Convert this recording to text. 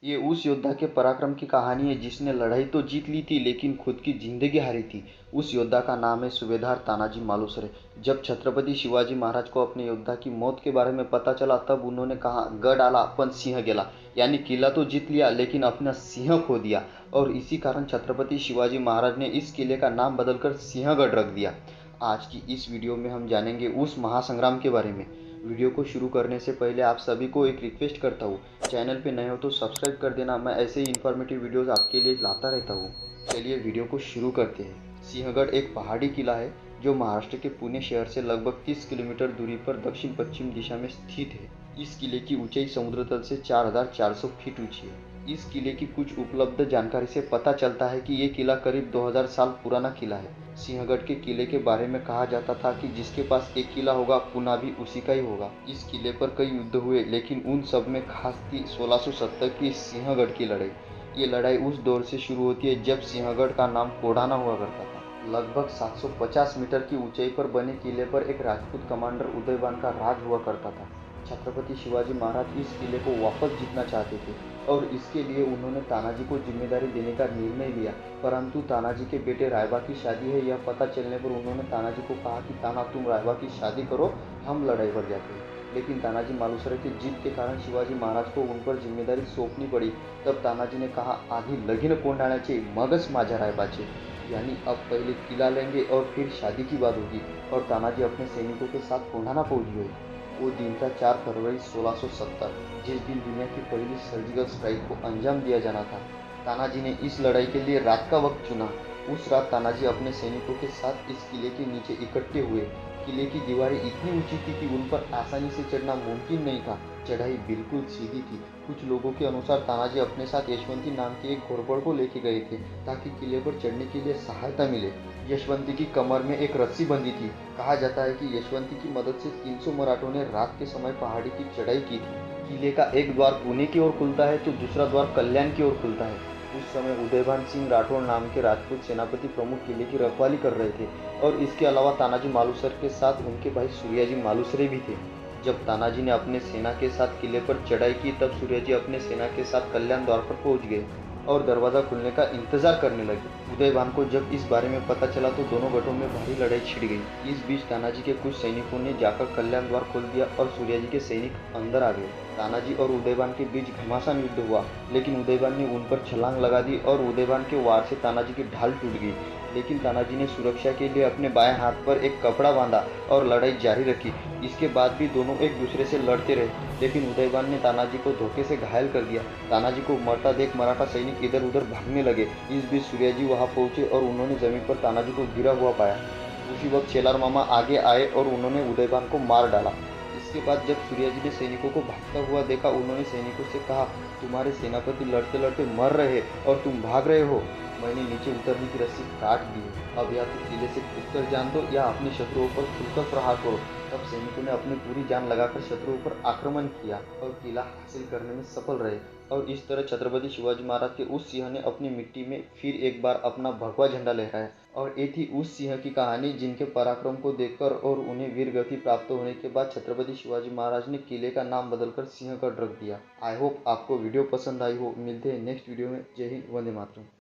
ये उस योद्धा के पराक्रम की कहानी है जिसने लड़ाई तो जीत ली थी लेकिन खुद की जिंदगी हारी थी। उस योद्धा का नाम है सूबेदार तानाजी मालुसरे। जब छत्रपति शिवाजी महाराज को अपने योद्धा की मौत के बारे में पता चला तब उन्होंने कहा, गढ़ आला पण सिंह गेला। यानी किला तो जीत लिया लेकिन अपना सिंह खो दिया। और इसी कारण छत्रपति शिवाजी महाराज ने इस किले का नाम बदलकर सिंहगढ़ रख दिया। आज की इस वीडियो में हम जानेंगे उस महासंग्राम के बारे में। वीडियो को शुरू करने से पहले आप सभी को एक रिक्वेस्ट करता हूँ, चैनल पे नए हो तो सब्सक्राइब कर देना। मैं ऐसे ही इन्फॉर्मेटिव वीडियोस आपके लिए लाता रहता हूँ। चलिए वीडियो को शुरू करते हैं। सिंहगढ़ एक पहाड़ी किला है जो महाराष्ट्र के पुणे शहर से लगभग 30 किलोमीटर दूरी पर दक्षिण पश्चिम दिशा में स्थित है। इस किले की ऊंचाई समुद्र तल से 4400 फीट ऊंची है। इस किले की कुछ उपलब्ध जानकारी से पता चलता है कि ये किला करीब 2000 साल पुराना किला है। सिंहगढ़ के किले के बारे में कहा जाता था कि जिसके पास एक किला होगा पुना भी उसी का ही होगा। इस किले पर कई युद्ध हुए लेकिन उन सब में खास थी 1670 की सिंहगढ़ की लड़ाई। ये लड़ाई उस दौर से शुरू होती है जब सिंहगढ़ का नाम कोढ़ाना हुआ करता था। लगभग 750 मीटर की ऊंचाई पर बने किले पर एक राजपूत कमांडर उदयबान का राज हुआ करता था। छत्रपति शिवाजी महाराज इस किले को वापस जीतना चाहते थे और इसके लिए उन्होंने तानाजी को जिम्मेदारी देने का निर्णय लिया। परंतु तानाजी के बेटे रायबा की शादी है यह पता चलने पर उन्होंने तानाजी को कहा कि ताना तुम रायबा की शादी करो, हम लड़ाई पर जाते हैं। लेकिन तानाजी मालुसरे की जीत के कारण शिवाजी महाराज को उन पर जिम्मेदारी सौंपनी पड़ी। तब तानाजी ने कहा, आधी लगीन कोंडाण्याचे मगच माझ्या रायबाचे। यानी अब पहले किला लेंगे और फिर शादी की बात होगी। और तानाजी अपने सैनिकों के साथ कोंढाना पहुंच गए। वो दिन था 4 फरवरी 1670, जिस दिन दुनिया की पहली सर्जिकल स्ट्राइक को अंजाम दिया जाना था। तानाजी ने इस लड़ाई के लिए रात का वक्त चुना। उस रात तानाजी अपने सैनिकों के साथ इस किले के नीचे इकट्ठे हुए। किले की दीवारें इतनी ऊंची थी कि उन पर आसानी से चढ़ना मुमकिन नहीं था। चढ़ाई बिल्कुल सीधी थी। कुछ लोगों के अनुसार तानाजी अपने साथ यशवंती नाम के एक घोड़बड़ को लेके गए थे ताकि किले पर चढ़ने के लिए सहायता मिले। यशवंती की कमर में एक रस्सी बंधी थी। कहा जाता है कि यशवंती की मदद से 300 मराठों ने रात के समय पहाड़ी की चढ़ाई की थी। किले का एक द्वार पुणे की ओर खुलता है तो दूसरा द्वार कल्याण की ओर खुलता है। उस समय उदयभान सिंह राठौड़ नाम के राजपूत सेनापति प्रमुख किले की रखवाली कर रहे थे और इसके अलावा तानाजी मालुसरे के साथ उनके भाई सूर्याजी मालुसरे भी थे। जब तानाजी ने अपने सेना के साथ किले पर चढ़ाई की तब सूर्याजी अपने सेना के साथ कल्याण द्वार पर पहुंच गए और दरवाजा खुलने का इंतजार करने लगे। उदयभान को जब इस बारे में पता चला तो दोनों गठों में भारी लड़ाई छिड़ गई। इस बीच तानाजी के कुछ सैनिकों ने जाकर कल्याण द्वार खोल दिया और सूर्याजी के सैनिक अंदर आ गए। तानाजी और उदयभान के बीच घमासान युद्ध हुआ लेकिन उदयभान ने उन पर छलांग लगा दी और उदयभान के वार से तानाजी की ढाल टूट गई। लेकिन तानाजी ने सुरक्षा के लिए अपने बाएं हाथ पर एक कपड़ा बांधा और लड़ाई जारी रखी। इसके बाद भी दोनों एक दूसरे से लड़ते रहे लेकिन उदयभान ने तानाजी को धोखे से घायल कर दिया। तानाजी को मरता देख मराठा सैनिक इधर उधर भागने लगे। इस बीच सूर्याजी वहां पहुंचे और उन्होंने जमीन पर तानाजी को गिरा हुआ पाया। उसी वक्त शेलार मामा आगे आए और उन्होंने उदयभान को मार डाला। इसके बाद जब सूर्याजी ने सैनिकों को भागता हुआ देखा उन्होंने सैनिकों से कहा, तुम्हारे सेनापति लड़ते लड़ते मर रहे और तुम भाग रहे हो। मैंने नीचे उतरने की रस्सी काट दी। अब या तो किले से कूदकर जान दो या अपने शत्रुओं पर खुलकर प्रहार करो। तब सैनिकों ने अपनी पूरी जान लगाकर शत्रुओं पर आक्रमण किया और किला हासिल करने में सफल रहे। और इस तरह छत्रपति शिवाजी महाराज के उस सिंह ने अपनी मिट्टी में फिर एक बार अपना भगवा झंडा लहराया। और ये थी उस सिंह की कहानी जिनके पराक्रम को देखकर और उन्हें वीर गति प्राप्त होने के बाद छत्रपति शिवाजी महाराज ने किले का नाम बदलकर सिंहगढ़ रख दिया। आई होप आपको वीडियो पसंद आई हो। मिलते हैं नेक्स्ट वीडियो में। जय हिंद, वंदे मातरम।